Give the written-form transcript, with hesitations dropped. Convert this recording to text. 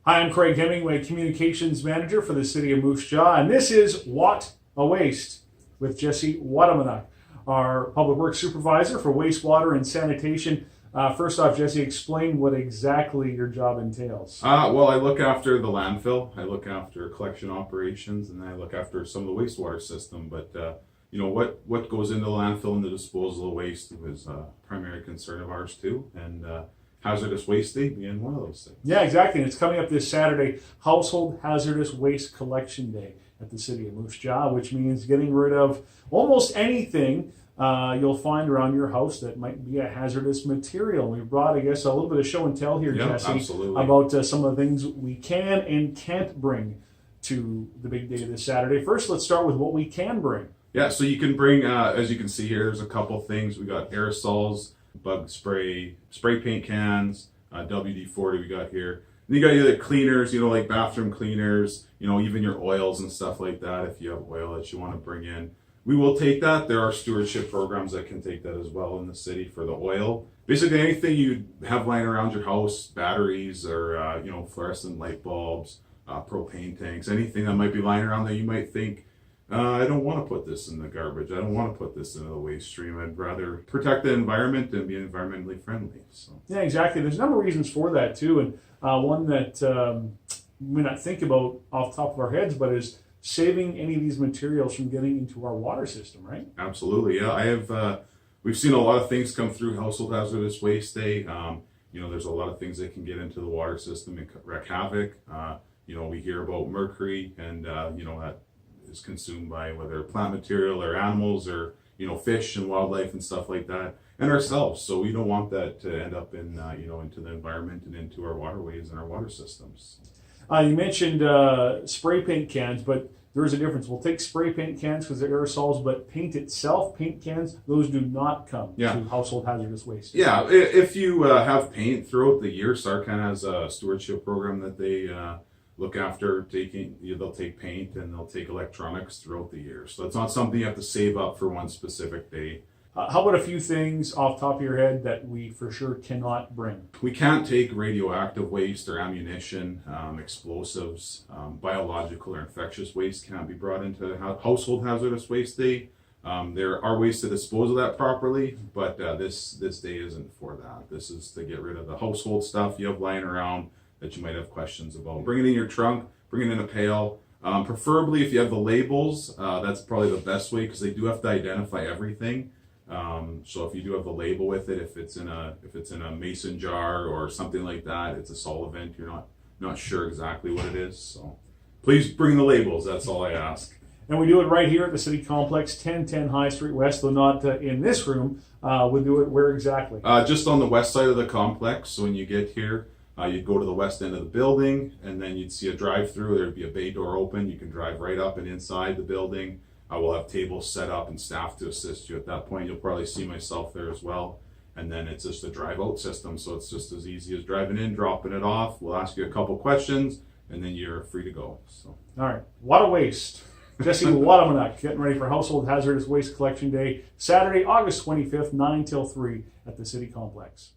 Hi, I'm Craig Hemingway, Communications Manager for the City of Moose Jaw, and this is What a Waste with Jesse Watamanuk, our Public Works Supervisor for Wastewater and Sanitation. First off, Jesse, explain what exactly your job entails. Well, I look after the landfill, I look after collection operations, and I look after some of the wastewater system. But what goes into the landfill and the disposal of waste is a primary concern of ours too, and Hazardous Waste Day being one of those things. Yeah, exactly. And it's coming up this Saturday, Household Hazardous Waste Collection Day at the City of Moose Jaw, which means getting rid of almost anything you'll find around your house that might be a hazardous material. We've brought, I guess, a little bit of show and tell here, Yeah, Jesse, absolutely. about some of the things we can and can't bring to the big day this Saturday. First, let's start with what we can bring. Yeah, so you can bring, as you can see here, there's a couple things. We got aerosols, bug spray, spray paint cans, WD-40 we got here. And you got your cleaners, like bathroom cleaners, even your oils and stuff like that. If you have oil that you want to bring in, we will take that. There are stewardship programs that can take that as well in the city for the oil. Basically anything you have lying around your house, batteries or, fluorescent light bulbs, propane tanks, anything that might be lying around that you might think, I don't want to put this in the garbage. I don't want to put this into the waste stream. I'd rather protect the environment and be environmentally friendly. So Yeah, exactly. There's a number of reasons for that too, and one that we may not think about off the top of our heads, but is saving any of these materials from getting into our water system, right? Absolutely, yeah. I have. We've seen a lot of things come through Household Hazardous Waste Day. There's a lot of things that can get into the water system and wreak havoc. We hear about mercury, and that is consumed by whether plant material or animals or fish and wildlife and stuff like that, and ourselves. So we don't want that to end up in into the environment and into our waterways and our water systems. You mentioned spray paint cans, but there is a difference. We'll take spray paint cans because they're aerosols, but paint itself, paint cans, those do not come to household hazardous waste. Yeah, if you have paint throughout the year, Sarcan has a stewardship program that they look after taking. They'll take paint and they'll take electronics throughout the year. So it's not something you have to save up for one specific day. How about a few things off the top of your head that we for sure cannot bring? We can't take radioactive waste or ammunition, explosives, biological or infectious waste can't be brought into Household Hazardous Waste Day. There are ways to dispose of that properly, but this day isn't for that. This is to get rid of the household stuff you have lying around that you might have questions about. Bring it in your trunk, bring it in a pail. Preferably if you have the labels, that's probably the best way because they do have to identify everything. So if you do have the label with it, if it's in a mason jar or something like that, it's a solvent, you're not sure exactly what it is. So please bring the labels, that's all I ask. And we do it right here at the City Complex, 1010 High Street West, though not in this room. We do it where exactly? Just on the west side of the complex. So when you get here, you'd go to the west end of the building, and then you'd see a drive-through. There'd be a bay door open. You can drive right up and inside the building. We'll have tables set up and staff to assist you at that point. You'll probably see myself there as well. And then it's just a drive-out system, so it's just as easy as driving in, dropping it off. We'll ask you a couple questions, and then you're free to go. So. All right. What a waste. Jesse Watamanuk getting ready for Household Hazardous Waste Collection Day, Saturday, August 25th, 9 till 3 at the City Complex.